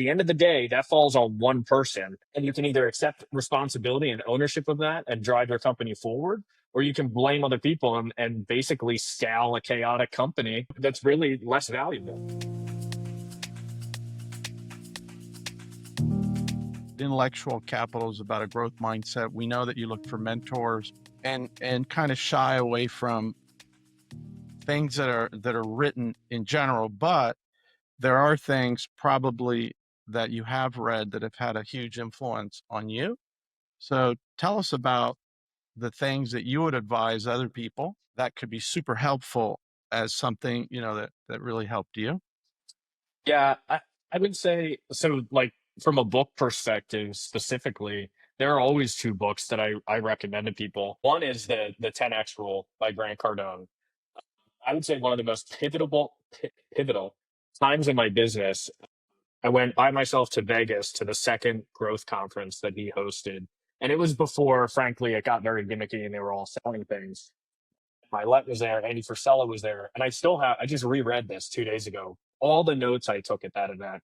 the end of the day, that falls on one person. And you can either accept responsibility and ownership of that and drive your company forward, or you can blame other people and basically scale a chaotic company that's really less valuable. Intellectual capital is about a growth mindset. We know that you look for mentors and kind of shy away from things that are written in general, but there are things probably that you have read that have had a huge influence on you. So tell us about the things that you would advise other people that could be super helpful as something, that really helped you. Yeah, I would say so. Like from a book perspective, specifically, there are always two books that I recommend to people. One is the 10x Rule by Grant Cardone. I would say one of the most pivotal times in my business. I went by myself to Vegas to the second growth conference that he hosted, and it was before, frankly, it got very gimmicky and they were all selling things. Mylett was there, Andy Frisella was there, and I just reread this 2 days ago. All the notes I took at that event,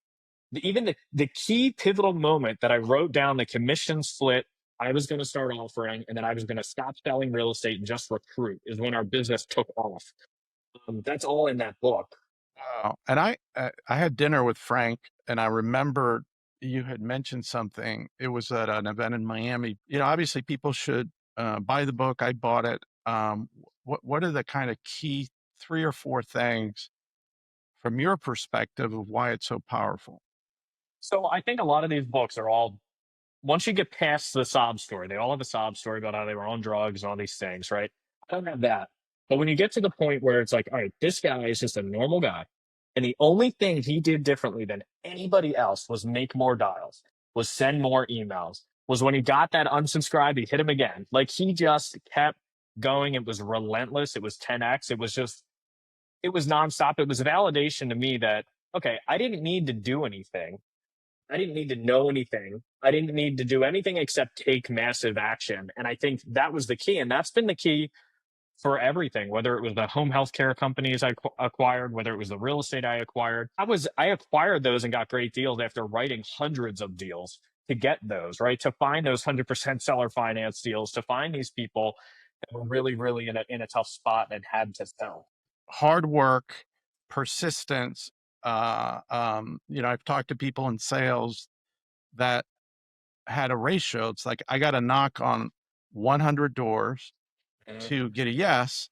even the key pivotal moment that I wrote down the commission split I was going to start offering, and then I was going to stop selling real estate and just recruit is when our business took off. That's all in that book. And I had dinner with Frank, and I remember you had mentioned something. It was at an event in Miami. Obviously people should buy the book. I bought it. What are the kind of key 3 or 4 things from your perspective of why it's so powerful? So I think a lot of these books are all, once you get past the sob story, they all have a sob story about how they were on drugs and all these things, right? I don't have that. But when you get to the point where it's like, all right, this guy is just a normal guy. And the only thing he did differently than anybody else was make more dials, was send more emails, was when he got that unsubscribe, he hit him again. Like he just kept going. It was relentless. It was 10x. It was nonstop. It was a validation to me that, okay, I didn't need to do anything. I didn't need to know anything. I didn't need to do anything except take massive action. And I think that was the key. And that's been the key for everything, whether it was the home healthcare companies I acquired, whether it was the real estate I acquired. I acquired those and got great deals after writing hundreds of deals to get those, right? To find those 100% seller finance deals, to find these people that were really, really in a tough spot and had to sell. Hard work, persistence. I've talked to people in sales that had a ratio. It's like, I got to knock on 100 doors Mhm. to get a yes.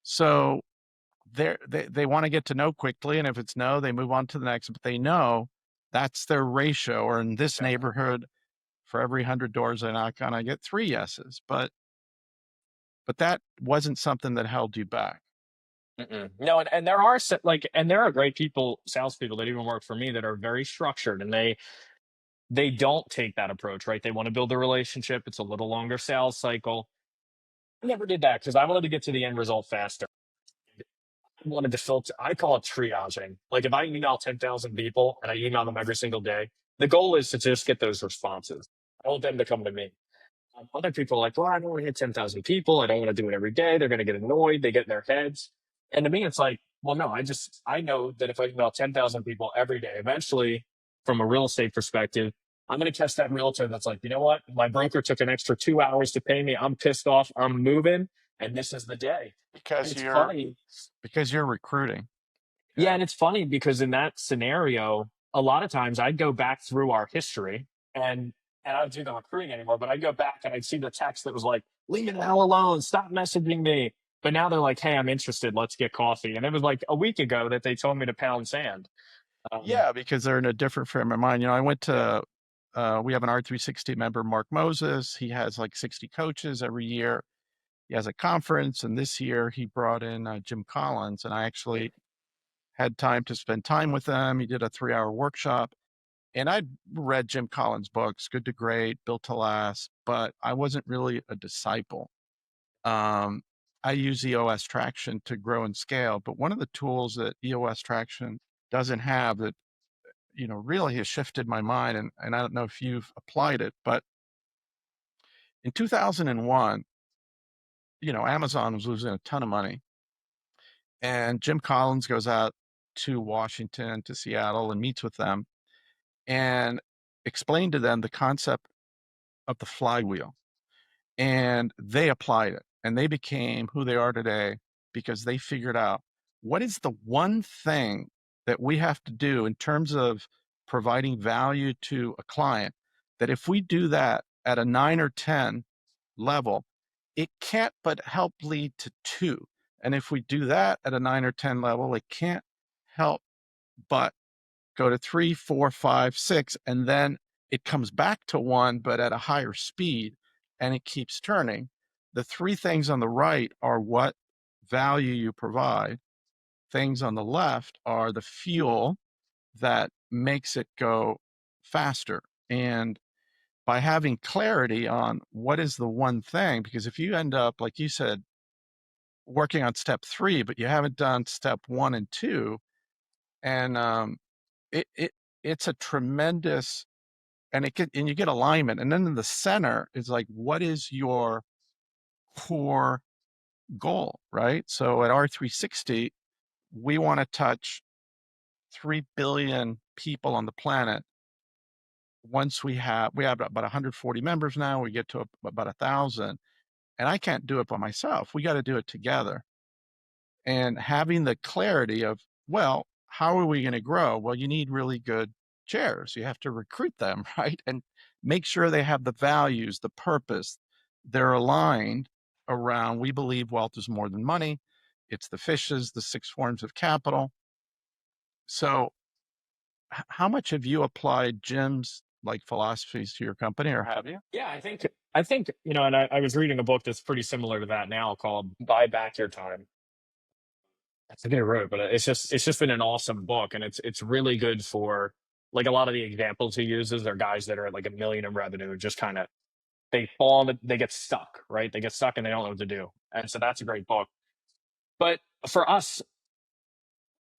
So they want to get to no quickly. And if it's no, they move on to the next, but they know that's their ratio. Or in this Yeah. neighborhood, for every 100 doors I knock on, I get 3 yeses. But that wasn't something that held you back. Mm-mm. No, and there are and there are great people, salespeople that even work for me that are very structured and they don't take that approach, right? They want to build a relationship. It's a little longer sales cycle. I never did that because I wanted to get to the end result faster. I wanted to filter. I call it triaging. Like if I email 10,000 people and I email them every single day, the goal is to just get those responses. I want them to come to me. Other people are like, well, I don't want to hit 10,000 people. I don't want to do it every day. They're going to get annoyed. They get in their heads. And to me, it's like, well, no, I know that if I email 10,000 people every day, eventually, from a real estate perspective, I'm going to catch that realtor that's like, you know what? My broker took an extra 2 hours to pay me. I'm pissed off. I'm moving. And this is the day. And Because it's you're funny. because you're recruiting. Yeah. And it's funny because in that scenario, a lot of times I'd go back through our history and I don't do the recruiting anymore, but I'd go back and I'd see the text that was like, leave me the hell alone. Stop messaging me. But now they're like, hey, I'm interested. Let's get coffee. And it was like a week ago that they told me to pound sand. Um, Yeah, because they're in a different frame of mind. I went yeah. to we have an R360 member, Mark Moses. He has like 60 coaches every year. He has a conference, and this year he brought in Jim Collins, and I actually had time to spend time with him. He did a 3-hour workshop, and I'd read Jim Collins' books, Good to Great, Built to Last, but I wasn't really a disciple. Um, I use EOS Traction to grow and scale, but one of the tools that EOS Traction doesn't have that really has shifted my mind, and I don't know if you've applied it, but in 2001, Amazon was losing a ton of money, and Jim Collins goes out to Washington, to Seattle, and meets with them. and explained to them the concept of the flywheel. And they applied it and they became who they are today because they figured out what is the one thing that we have to do in terms of providing value to a client, that if we do that at a 9 or 10 level, it can't but help lead to 2. And if we do that at a 9 or 10 level, it can't help but go to 3, 4, 5, 6, and then it comes back to 1, but at a higher speed, and it keeps turning. The 3 things on the right are what value you provide. Things on the left are the fuel that makes it go faster. And by having clarity on what is the one thing, because if you end up, like you said, working on step 3, but you haven't done step 1 and 2, and it it it's a tremendous, and you get alignment, and then in the center is like, what is your core goal, right? So at R360, we want to touch 3 billion people on the planet. Once we have about 140 members now, we get to about 1,000, and I can't do it by myself. We got to do it together. And having the clarity of, well, how are we going to grow? Well, you need really good chairs. You have to recruit them, right? And make sure they have the values, the purpose. They're aligned around, we believe wealth is more than money. It's the fishes, the 6 forms of capital. So how much have you applied Jim's like philosophies to your company, or have you? Yeah, I think, and I was reading a book that's pretty similar to that now called Buy Back Your Time. I forget who wrote it, but it's just been an awesome book, and it's really good for like a lot of the examples he uses are guys that are at like 1 million in revenue, just kind of they get stuck, right? They get stuck and they don't know what to do. And so that's a great book. But for us,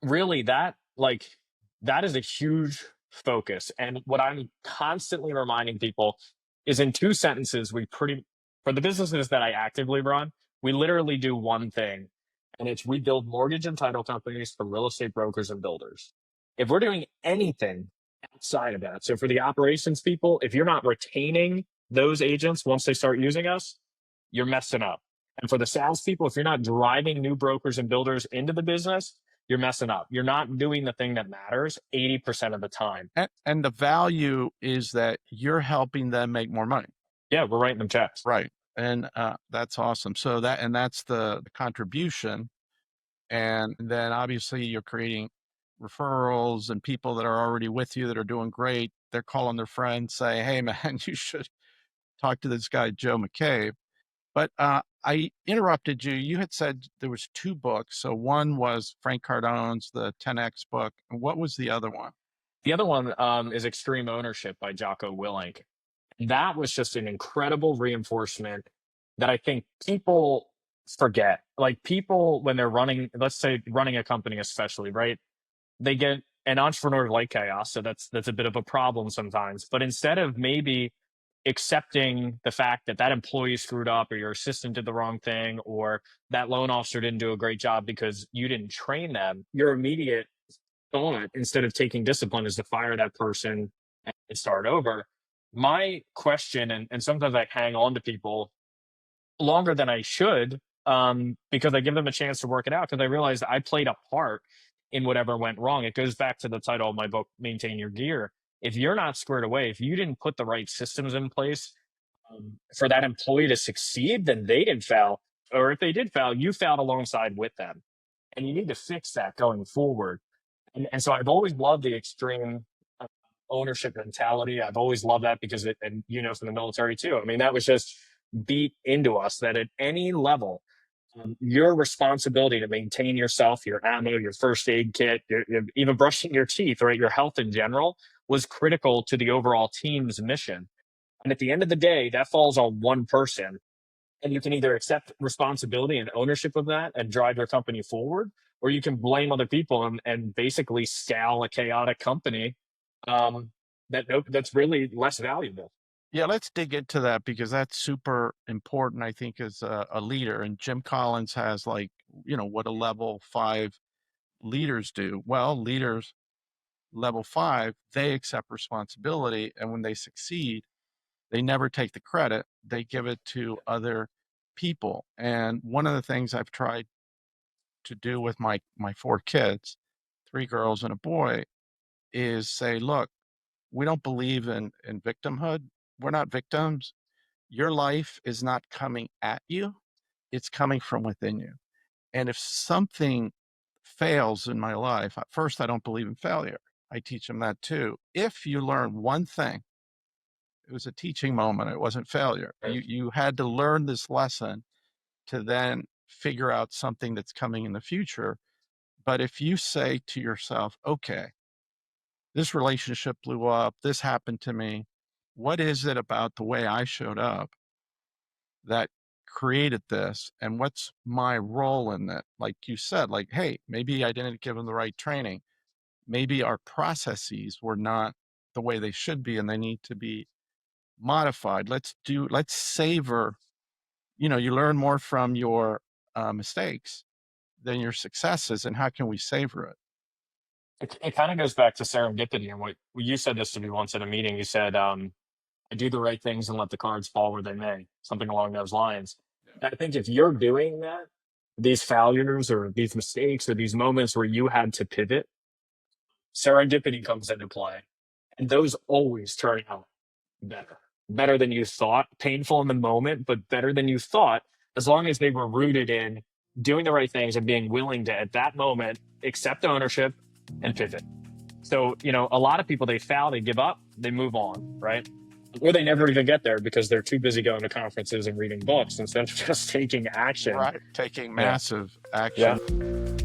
really that is a huge focus. And what I'm constantly reminding people is in 2 sentences, for the businesses that I actively run, we literally do one thing, and it's we build mortgage and title companies for real estate brokers and builders. If we're doing anything outside of that, so for the operations people, if you're not retaining those agents once they start using us, you're messing up. And for the salespeople, if you're not driving new brokers and builders into the business, you're messing up. You're not doing the thing that matters 80% of the time. And the value is that you're helping them make more money. Yeah, we're writing them checks. Right. And that's awesome. So that's the contribution. And then obviously you're creating referrals and people that are already with you that are doing great. They're calling their friends, say, hey man, you should talk to this guy, Joe McCabe. But I interrupted you. You had said there was 2 books. So one was Frank Cardone's The 10X book. And what was the other one? The other one is Extreme Ownership by Jocko Willink. That was just an incredible reinforcement that I think people forget. Like people, when they're running, let's say running a company, especially, right? They get an entrepreneur like chaos, so that's a bit of a problem sometimes. But instead of maybe accepting the fact that that employee screwed up or your assistant did the wrong thing or that loan officer didn't do a great job because you didn't train them, your immediate thought, instead of taking discipline, is to fire that person and start over. My question, and sometimes I hang on to people longer than I should, because I give them a chance to work it out because I realized I played a part in whatever went wrong. It goes back to the title of my book, Maintain Your Gear. If you're not squared away, if you didn't put the right systems in place for that employee to succeed, then they didn't fail. Or if they did fail, you failed alongside with them. And you need to fix that going forward. And so I've always loved the extreme ownership mentality. I've always loved that because and from the military too. I mean, that was just beat into us that at any level, your responsibility to maintain yourself, your ammo, your first aid kit, even brushing your teeth, right, your health in general was critical to the overall team's mission. And at the end of the day, that falls on one person. And you can either accept responsibility and ownership of that and drive your company forward, or you can blame other people and basically scale a chaotic company um, that's really less valuable. Yeah, let's dig into that because that's super important, I think, as a leader. And Jim Collins has like, what a level 5 leaders do. Well, level 5, they accept responsibility. And when they succeed, they never take the credit. They give it to other people. And one of the things I've tried to do with my 4 kids, 3 girls and a boy, is say, look, we don't believe in victimhood. We're not victims. Your life is not coming at you. It's coming from within you. And if something fails in my life, at first, I don't believe in failure. I teach them that too. If you learn one thing, it was a teaching moment. It wasn't failure. You had to learn this lesson to then figure out something that's coming in the future. But if you say to yourself, okay, this relationship blew up, this happened to me, what is it about the way I showed up that created this, and what's my role in it? Like you said, like, hey, maybe I didn't give them the right training. Maybe our processes were not the way they should be and they need to be modified. Let's savor, you learn more from your mistakes than your successes, and how can we savor it? It kind of goes back to serendipity and what you said this to me once in a meeting. You said, I do the right things and let the cards fall where they may, something along those lines. I think if you're doing that, these failures or these mistakes or these moments where you had to pivot, serendipity comes into play. And those always turn out better, better than you thought, painful in the moment, but better than you thought, as long as they were rooted in doing the right things and being willing to, at that moment, accept ownership and pivot. So, a lot of people, they fail, they give up, they move on, right? Or they never even get there because they're too busy going to conferences and reading books instead of just taking action. Right. Taking Yeah. massive Yeah. action.